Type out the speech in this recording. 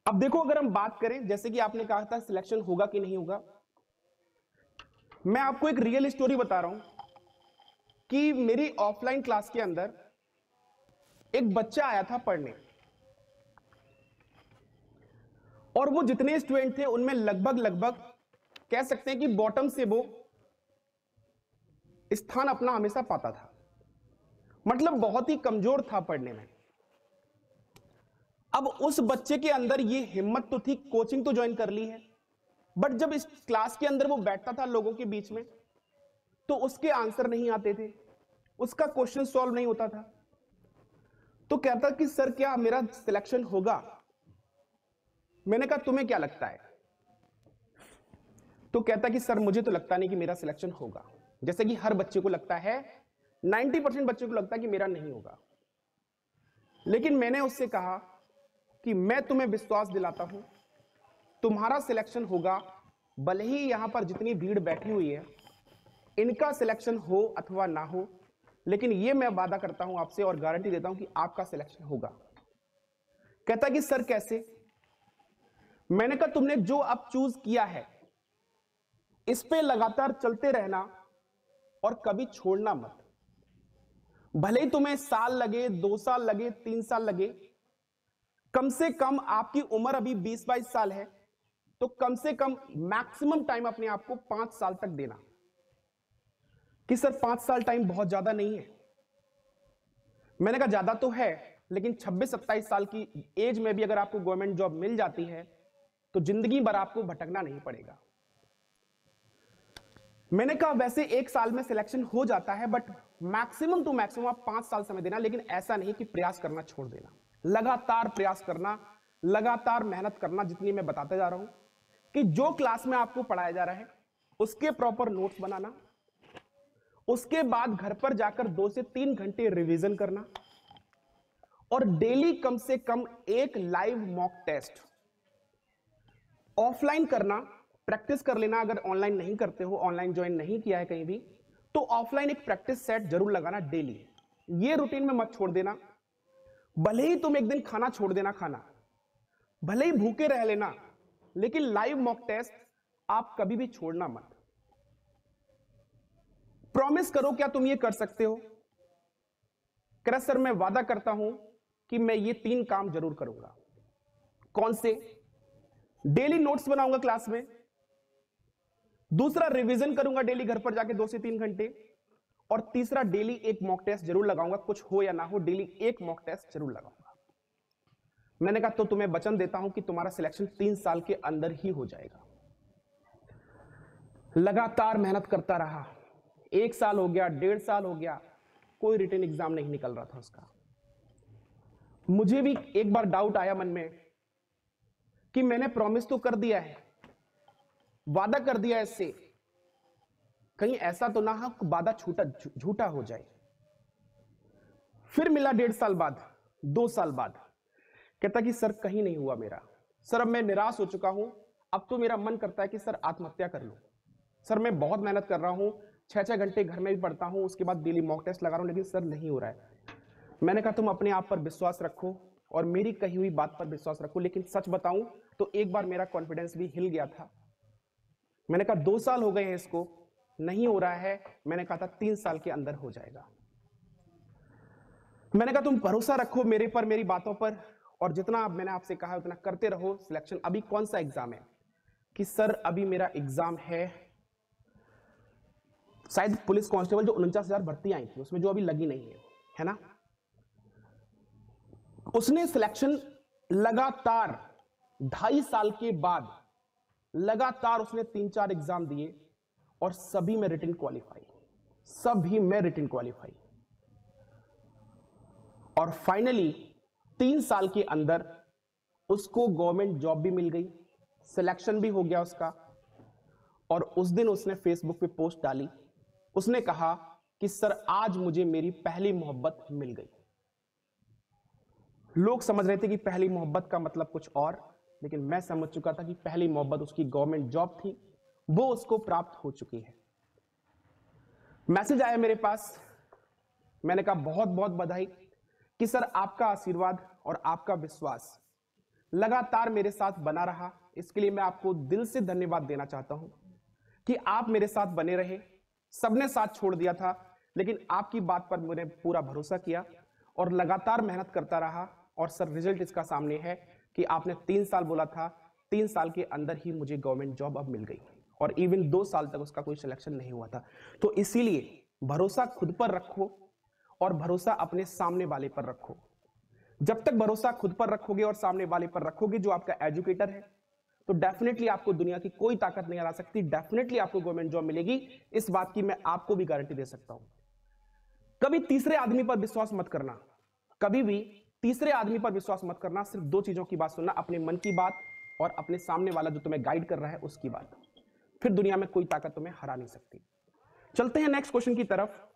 अब देखो, अगर हम बात करें, जैसे कि आपने कहा था सिलेक्शन होगा कि नहीं होगा, मैं आपको एक रियल स्टोरी बता रहा हूं कि मेरी ऑफलाइन क्लास के अंदर एक बच्चा आया था पढ़ने, और वो जितने स्टूडेंट थे उनमें लगभग लगभग कह सकते हैं कि बॉटम से वो स्थान अपना हमेशा पाता था। मतलब बहुत ही कमजोर था पढ़ने में। अब उस बच्चे के अंदर ये हिम्मत तो थी, कोचिंग तो ज्वाइन कर ली है, बट जब इस क्लास के अंदर वो बैठता था लोगों के बीच में, तो उसके आंसर नहीं आते थे, उसका क्वेश्चन सॉल्व नहीं होता था। तो कहता कि सर क्या मेरा सिलेक्शन होगा? मैंने कहा तुम्हें क्या लगता है? तो कहता कि सर मुझे तो लगता नहीं कि मेरा सिलेक्शन होगा। जैसे कि हर बच्चे को लगता है, 90% बच्चों को लगता है कि मेरा नहीं होगा। लेकिन मैंने उससे कहा कि मैं तुम्हें विश्वास दिलाता हूं, तुम्हारा सिलेक्शन होगा। भले ही यहां पर जितनी भीड़ बैठी हुई है इनका सिलेक्शन हो अथवा ना हो, लेकिन यह मैं वादा करता हूं आपसे और गारंटी देता हूं कि आपका सिलेक्शन होगा। कहता कि सर कैसे? मैंने कहा तुमने जो अब चूज किया है इस पे लगातार चलते रहना और कभी छोड़ना मत। भले ही तुम्हें साल लगे, 2 साल लगे, 3 साल लगे, कम से कम आपकी उम्र अभी 20-22 साल है, तो कम से कम मैक्सिमम टाइम अपने आप को 5 साल तक देना। कि सर 5 साल टाइम बहुत ज्यादा नहीं है। मैंने कहा ज्यादा तो है, लेकिन 26-27 साल की एज में भी अगर आपको गवर्नमेंट जॉब मिल जाती है तो जिंदगी भर आपको भटकना नहीं पड़ेगा। मैंने कहा वैसे 1 साल में सिलेक्शन हो जाता है, बट मैक्सिमम टू मैक्सिमम आप 5 साल समय देना, लेकिन ऐसा नहीं कि प्रयास करना छोड़ देना। लगातार प्रयास करना, लगातार मेहनत करना, जितनी मैं बताते जा रहा हूं कि जो क्लास में आपको पढ़ाया जा रहा है उसके प्रॉपर नोट्स बनाना, उसके बाद घर पर जाकर 2 से 3 घंटे रिवीजन करना, और डेली कम से कम एक लाइव मॉक टेस्ट ऑफलाइन करना, प्रैक्टिस कर लेना। अगर ऑनलाइन नहीं करते हो, ऑनलाइन ज्वाइन नहीं किया है कहीं भी, तो ऑफलाइन एक प्रैक्टिस सेट जरूर लगाना डेली। ये रूटीन में मत छोड़ देना। भले ही तुम एक दिन खाना छोड़ देना, खाना भले ही भूखे रह लेना, लेकिन लाइव मॉक टेस्ट आप कभी भी छोड़ना मत। प्रॉमिस करो, क्या तुम ये कर सकते हो? कह रहा सर मैं वादा करता हूं कि मैं ये 3 काम जरूर करूंगा। कौन से? डेली नोट्स बनाऊंगा क्लास में, दूसरा रिवीजन करूंगा डेली घर पर जाके 2 से 3 घंटे, और तीसरा डेली एक मॉक टेस्ट जरूर लगाऊंगा। कुछ हो या ना हो, डेली एक मॉक टेस्ट जरूर लगाऊंगा। मैंने कहा तो तुम्हें वचन देता हूं कि तुम्हारा सिलेक्शन 3 साल के अंदर ही हो जाएगा। लगातार मेहनत करता रहा, 1 साल हो गया, 1.5 साल हो गया, कोई रिटन एग्जाम नहीं निकल रहा था उसका। मुझे भी एक बार डाउट आया मन में कि मैंने प्रॉमिस तो कर दिया है, वादा कर दिया है इससे, कहीं ऐसा तो ना हो वादा झूठा हो जाए। फिर मिला 1.5 साल बाद, 2 साल बाद, कहता कि सर कहीं नहीं हुआ मेरा। सर अब मैं निराश हो चुका हूं, अब तो मेरा मन करता है कि सर आत्महत्या कर लूं। सर मैं बहुत मेहनत कर रहा हूं, 6-6 घंटे घर में भी पढ़ता हूं, उसके बाद डेली मॉक टेस्ट लगा रहा हूं, लेकिन सर नहीं हो रहा है। मैंने कहा तुम अपने आप पर विश्वास रखो और मेरी कही हुई बात पर विश्वास रखो। लेकिन सच बताऊं तो एक बार मेरा कॉन्फिडेंस भी हिल गया था। मैंने कहा 2 साल हो गए हैं इसको, नहीं हो रहा है। मैंने कहा था 3 साल के अंदर हो जाएगा। मैंने कहा तुम भरोसा रखो मेरे पर, मेरी बातों पर, और जितना मैंने आपसे कहा उतना करते रहो। सिलेक्शन अभी कौन सा एग्जाम है? कि सर अभी मेरा एग्जाम है शायद पुलिस कांस्टेबल, जो 49,000 भर्ती आई थी उसमें जो अभी लगी नहीं है ना। उसने सिलेक्शन लगातार 2.5 साल के बाद लगातार उसने 3-4 एग्जाम दिए और सभी में रिटन क्वालिफाई, सभी में रिटन क्वालिफाई। और फाइनली 3 साल के अंदर उसको गवर्नमेंट जॉब भी मिल गई, सिलेक्शन भी हो गया उसका। और उस दिन उसने फेसबुक पे पोस्ट डाली, उसने कहा कि सर आज मुझे मेरी पहली मोहब्बत मिल गई। लोग समझ रहे थे कि पहली मोहब्बत का मतलब कुछ और, लेकिन मैं समझ चुका था कि पहली मोहब्बत उसकी गवर्नमेंट जॉब थी, वो उसको प्राप्त हो चुकी है। मैसेज आया मेरे पास, मैंने कहा बहुत बहुत बधाई कि सर आपका आशीर्वाद और आपका विश्वास लगातार मेरे साथ बना रहा, इसके लिए मैं आपको दिल से धन्यवाद देना चाहता हूं कि आप मेरे साथ बने रहे। सबने साथ छोड़ दिया था, लेकिन आपकी बात पर मैंने पूरा भरोसा किया और लगातार मेहनत करता रहा। और सर रिजल्ट इसका सामने है कि आपने 3 साल बोला था, 3 साल के अंदर ही मुझे गवर्नमेंट जॉब अब मिल गई और इवन 2 साल तक उसका कोई सिलेक्शन नहीं हुआ था। तो इसीलिए भरोसा खुद पर रखो और भरोसा अपने सामने वाले पर रखो। जब तक भरोसा खुद पर रखोगे और सामने वाले पर रखोगे जो आपका एजुकेटर है, तो डेफिनेटली आपको दुनिया की कोई ताकत नहीं हरा सकती। डेफिनेटली आपको गवर्नमेंट जॉब मिलेगी, इस बात की मैं आपको भी गारंटी दे सकता हूं। कभी तीसरे आदमी पर विश्वास मत करना, कभी भी तीसरे आदमी पर विश्वास मत करना। सिर्फ 2 चीजों की बात सुनना, अपने मन की बात और अपने सामने वाला जो तुम्हें गाइड कर रहा है उसकी बात। फिर दुनिया में कोई ताकत तुम्हें हरा नहीं सकती। चलते हैं नेक्स्ट क्वेश्चन की तरफ।